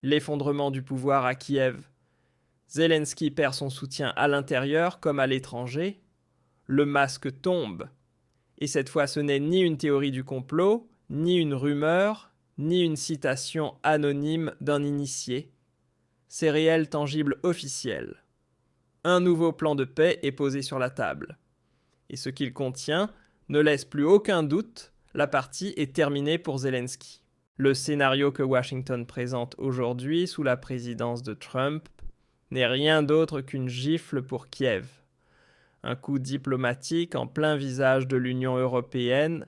l'effondrement du pouvoir à Kiev. Zelensky perd son soutien à l'intérieur comme à l'étranger. Le masque tombe. Et cette fois, ce n'est ni une théorie du complot, ni une rumeur, ni une citation anonyme d'un initié. C'est réel, tangible, officiel. Un nouveau plan de paix est posé sur la table. Et ce qu'il contient ne laisse plus aucun doute, la partie est terminée pour Zelensky. Le scénario que Washington présente aujourd'hui sous la présidence de Trump n'est rien d'autre qu'une gifle pour Kiev. Un coup diplomatique en plein visage de l'Union européenne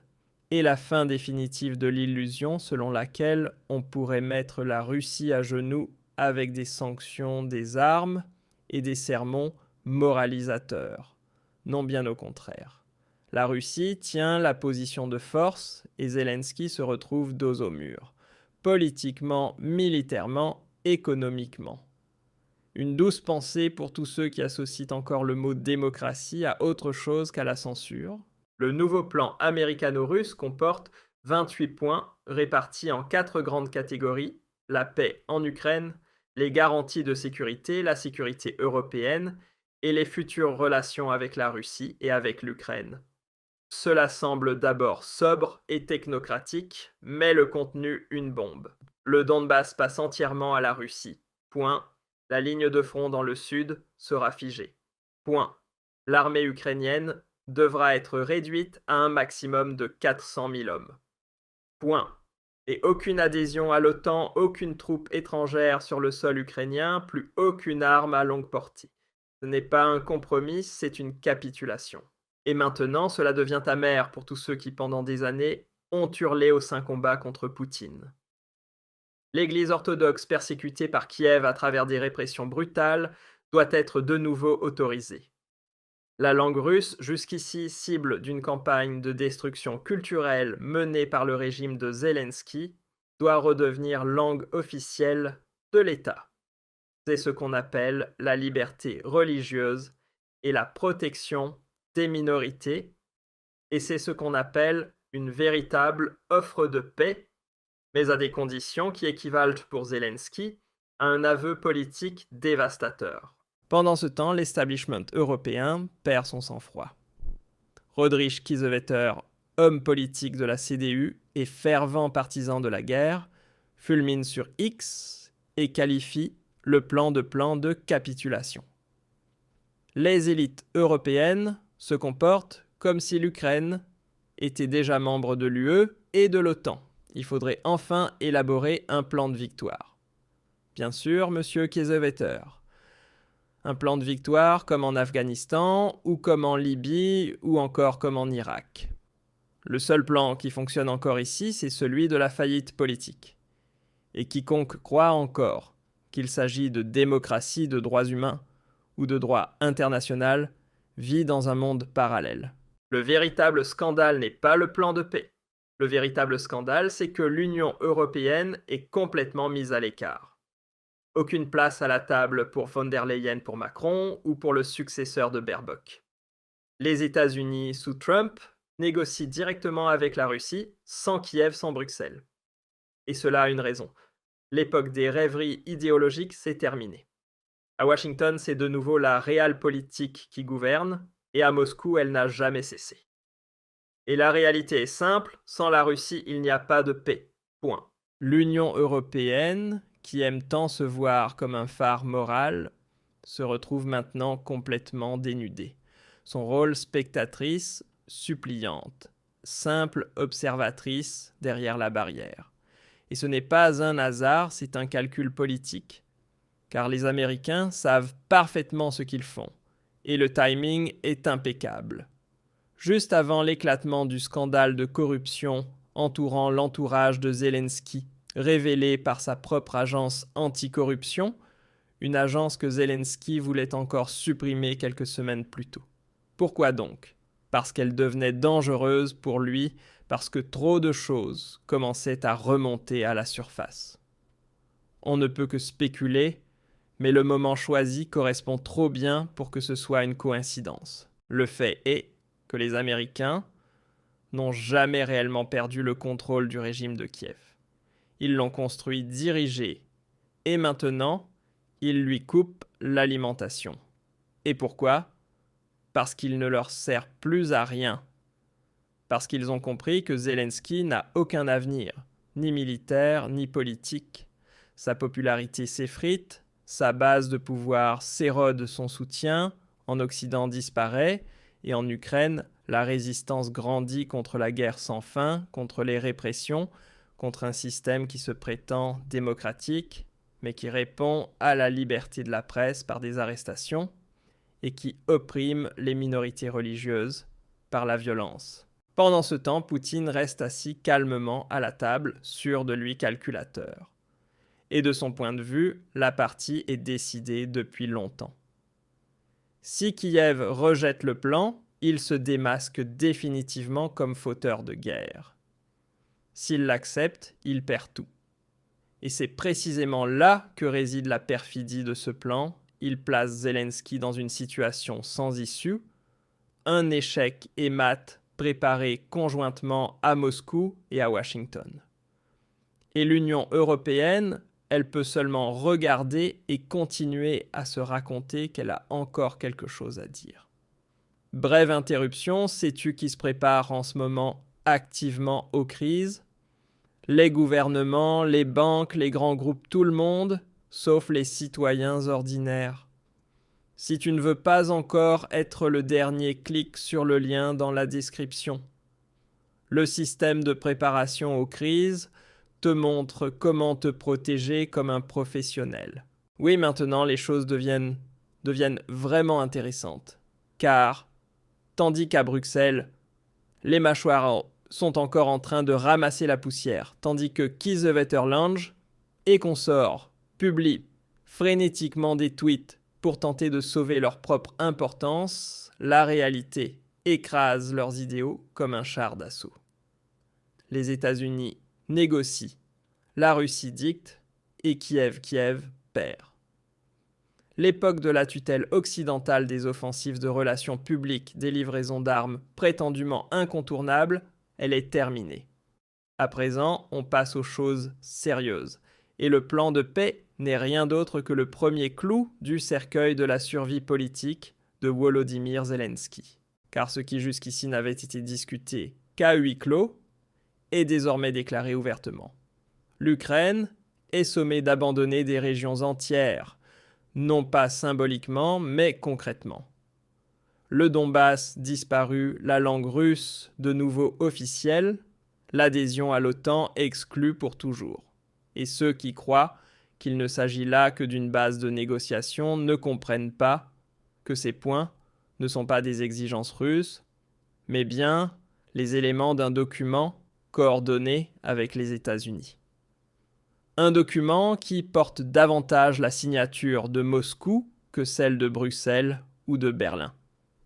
et la fin définitive de l'illusion selon laquelle on pourrait mettre la Russie à genoux avec des sanctions, des armes et des sermons moralisateurs. Non, bien au contraire. La Russie tient la position de force et Zelensky se retrouve dos au mur, politiquement, militairement, économiquement. Une douce pensée pour tous ceux qui associent encore le mot démocratie à autre chose qu'à la censure. Le nouveau plan américano-russe comporte 28 points répartis en 4 grandes catégories: la paix en Ukraine, les garanties de sécurité, la sécurité européenne et les futures relations avec la Russie et avec l'Ukraine. Cela semble d'abord sobre et technocratique, mais le contenu une bombe. Le Donbass passe entièrement à la Russie. Point. La ligne de front dans le sud sera figée. Point. L'armée ukrainienne devra être réduite à un maximum de 400 000 hommes. Point. Et aucune adhésion à l'OTAN, aucune troupe étrangère sur le sol ukrainien, plus aucune arme à longue portée. Ce n'est pas un compromis, c'est une capitulation. Et maintenant, cela devient amer pour tous ceux qui, pendant des années, ont hurlé au saint combat contre Poutine. L'Église orthodoxe persécutée par Kiev à travers des répressions brutales doit être de nouveau autorisée. La langue russe, jusqu'ici cible d'une campagne de destruction culturelle menée par le régime de Zelensky, doit redevenir langue officielle de l'État. C'est ce qu'on appelle la liberté religieuse et la protection des minorités, et c'est ce qu'on appelle une véritable offre de paix, mais à des conditions qui équivalent pour Zelensky à un aveu politique dévastateur. Pendant ce temps, l'establishment européen perd son sang-froid. Roderich Kiesewetter, homme politique de la CDU et fervent partisan de la guerre, fulmine sur X et qualifie le plan de capitulation. Les élites européennes se comportent comme si l'Ukraine était déjà membre de l'UE et de l'OTAN. Il faudrait enfin élaborer un plan de victoire. Bien sûr, monsieur Kiesewetter. Un plan de victoire comme en Afghanistan, ou comme en Libye, ou encore comme en Irak. Le seul plan qui fonctionne encore ici, c'est celui de la faillite politique. Et quiconque croit encore qu'il s'agit de démocratie, de droits humains ou de droit international vit dans un monde parallèle. Le véritable scandale n'est pas le plan de paix. Le véritable scandale, c'est que l'Union européenne est complètement mise à l'écart. Aucune place à la table pour von der Leyen pour Macron ou pour le successeur de Baerbock. Les États-Unis sous Trump négocient directement avec la Russie, sans Kiev, sans Bruxelles. Et cela a une raison. L'époque des rêveries idéologiques s'est terminée. À Washington, c'est de nouveau la realpolitik qui gouverne, et à Moscou, elle n'a jamais cessé. Et la réalité est simple, sans la Russie, il n'y a pas de paix. Point. L'Union européenne, qui aime tant se voir comme un phare moral, se retrouve maintenant complètement dénudée. Son rôle spectatrice, suppliante, simple observatrice derrière la barrière. Et ce n'est pas un hasard, c'est un calcul politique. Car les Américains savent parfaitement ce qu'ils font. Et le timing est impeccable. Juste avant l'éclatement du scandale de corruption entourant l'entourage de Zelensky, révélé par sa propre agence anticorruption, une agence que Zelensky voulait encore supprimer quelques semaines plus tôt. Pourquoi donc ? Parce qu'elle devenait dangereuse pour lui, parce que trop de choses commençaient à remonter à la surface. On ne peut que spéculer, mais le moment choisi correspond trop bien pour que ce soit une coïncidence. Le fait est que les Américains n'ont jamais réellement perdu le contrôle du régime de Kiev. Ils l'ont construit dirigé Et maintenant, il lui coupe l'alimentation. Et pourquoi ? Parce qu'il ne leur sert plus à rien. Parce qu'ils ont compris que Zelensky n'a aucun avenir, ni militaire, ni politique. Sa popularité s'effrite, sa base de pouvoir s'érode son soutien, en Occident disparaît, et en Ukraine, la résistance grandit contre la guerre sans fin, contre les répressions, contre un système qui se prétend démocratique, mais qui répond à la liberté de la presse par des arrestations, et qui opprime les minorités religieuses par la violence. Pendant ce temps, Poutine reste assis calmement à la table, sûr de lui calculateur. Et de son point de vue, la partie est décidée depuis longtemps. Si Kiev rejette le plan, il se démasque définitivement comme fauteur de guerre. S'il l'accepte, il perd tout. Et c'est précisément là que réside la perfidie de ce plan. Il place Zelensky dans une situation sans issue, un échec et mat préparé conjointement à Moscou et à Washington. Et l'Union européenne, elle peut seulement regarder et continuer à se raconter qu'elle a encore quelque chose à dire. Brève interruption, sais-tu qui se prépare en ce moment activement aux crises ? Les gouvernements, les banques, les grands groupes, tout le monde, sauf les citoyens ordinaires. Si tu ne veux pas encore être le dernier, clique sur le lien dans la description. Le système de préparation aux crises te montre comment te protéger comme un professionnel. Oui, maintenant les choses deviennent vraiment intéressantes. Car, tandis qu'à Bruxelles, les mâchoires sont encore en train de ramasser la poussière, tandis que Kiesewetter-Lange et consorts publient frénétiquement des tweets pour tenter de sauver leur propre importance, la réalité écrase leurs idéaux comme un char d'assaut. Les États-Unis négocient, la Russie dicte et Kiev perd. L'époque de la tutelle occidentale des offensives de relations publiques, des livraisons d'armes prétendument incontournables, elle est terminée. À présent, on passe aux choses sérieuses. Et le plan de paix n'est rien d'autre que le premier clou du cercueil de la survie politique de Volodymyr Zelensky. Car ce qui jusqu'ici n'avait été discuté qu'à huis clos est désormais déclaré ouvertement. L'Ukraine est sommée d'abandonner des régions entières, non pas symboliquement, mais concrètement. Le Donbass disparu, la langue russe de nouveau officielle, l'adhésion à l'OTAN exclue pour toujours. Et ceux qui croient qu'il ne s'agit là que d'une base de négociation ne comprennent pas que ces points ne sont pas des exigences russes, mais bien les éléments d'un document coordonné avec les États-Unis. Un document qui porte davantage la signature de Moscou que celle de Bruxelles ou de Berlin.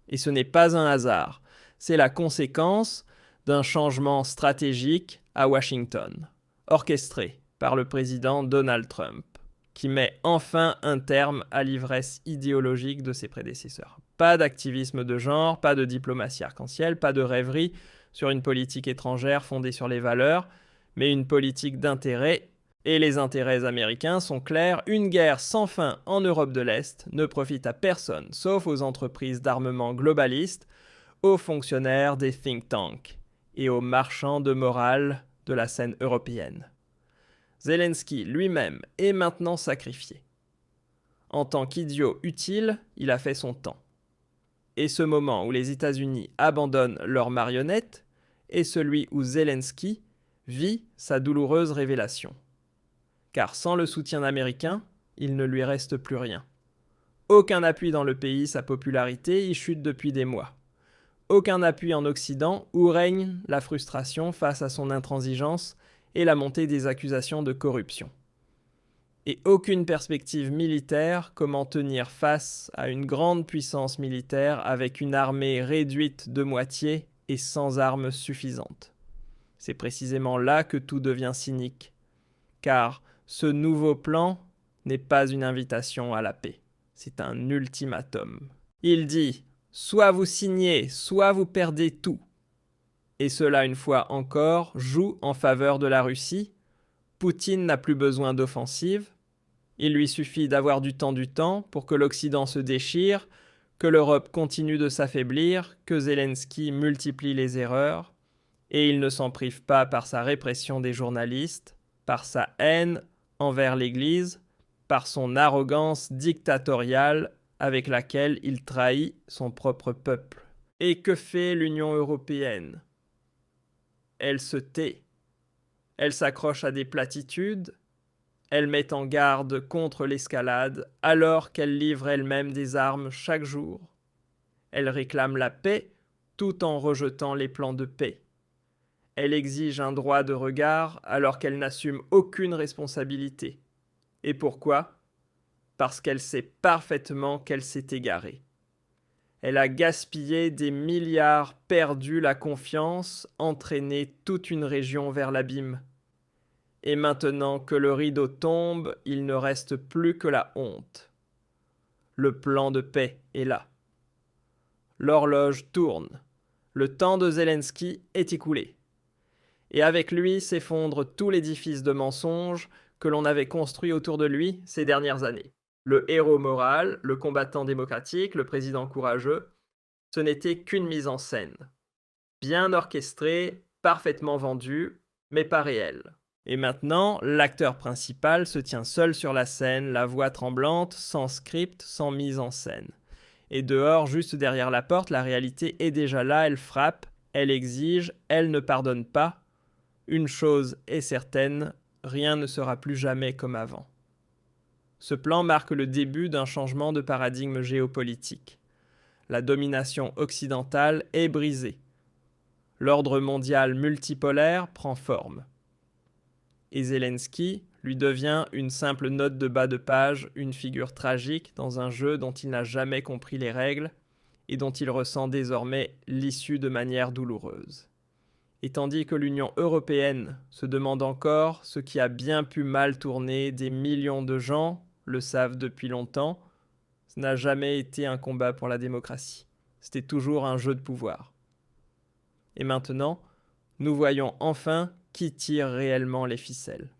Et ce n'est pas un hasard, c'est la conséquence d'un changement stratégique à Washington, orchestré par le président Donald Trump, qui met enfin un terme à l'ivresse idéologique de ses prédécesseurs. Pas d'activisme de genre, pas de diplomatie arc-en-ciel, pas de rêverie sur une politique étrangère fondée sur les valeurs, mais une politique d'intérêt. Et les intérêts américains sont clairs, une guerre sans fin en Europe de l'Est ne profite à personne, sauf aux entreprises d'armement globalistes, aux fonctionnaires des think tanks et aux marchands de morale de la scène européenne. Zelensky lui-même est maintenant sacrifié. En tant qu'idiot utile, il a fait son temps. Et ce moment où les États-Unis abandonnent leurs marionnettes est celui où Zelensky vit sa douloureuse révélation. Car sans le soutien américain, il ne lui reste plus rien. Aucun appui dans le pays, sa popularité y chute depuis des mois. Aucun appui en Occident, où règne la frustration face à son intransigeance et la montée des accusations de corruption. Et aucune perspective militaire, comment tenir face à une grande puissance militaire avec une armée réduite de moitié et sans armes suffisantes. C'est précisément là que tout devient cynique, car ce nouveau plan n'est pas une invitation à la paix, c'est un ultimatum. Il dit « soit vous signez, soit vous perdez tout ». Et cela, une fois encore, joue en faveur de la Russie. Poutine n'a plus besoin d'offensive, Il lui suffit d'avoir du temps pour que l'Occident se déchire, que l'Europe continue de s'affaiblir, que Zelensky multiplie les erreurs, et il ne s'en prive pas par sa répression des journalistes, par sa haine envers l'Église, par son arrogance dictatoriale avec laquelle il trahit son propre peuple. Et que fait l'Union européenne ? Elle se tait. Elle s'accroche à des platitudes. Elle met en garde contre l'escalade alors qu'elle livre elle-même des armes chaque jour. Elle réclame la paix tout en rejetant les plans de paix. Elle exige un droit de regard alors qu'elle n'assume aucune responsabilité. Et pourquoi ? Parce qu'elle sait parfaitement qu'elle s'est égarée. Elle a gaspillé des milliards, perdu la confiance, entraîné toute une région vers l'abîme. Et maintenant que le rideau tombe, il ne reste plus que la honte. Le plan de paix est là. L'horloge tourne. Le temps de Zelensky est écoulé. Et avec lui s'effondre tout l'édifice de mensonges que l'on avait construit autour de lui ces dernières années. Le héros moral, le combattant démocratique, le président courageux, ce n'était qu'une mise en scène. Bien orchestrée, parfaitement vendue, mais pas réelle. Et maintenant, l'acteur principal se tient seul sur la scène, la voix tremblante, sans script, sans mise en scène. Et dehors, juste derrière la porte, la réalité est déjà là, elle frappe, elle exige, elle ne pardonne pas. Une chose est certaine, rien ne sera plus jamais comme avant. Ce plan marque le début d'un changement de paradigme géopolitique. La domination occidentale est brisée. L'ordre mondial multipolaire prend forme. Et Zelensky lui devient une simple note de bas de page, une figure tragique dans un jeu dont il n'a jamais compris les règles et dont il ressent désormais l'issue de manière douloureuse. Et tandis que l'Union européenne se demande encore ce qui a bien pu mal tourner, des millions de gens le savent depuis longtemps, ce n'a jamais été un combat pour la démocratie. C'était toujours un jeu de pouvoir. Et maintenant, nous voyons enfin qui tire réellement les ficelles.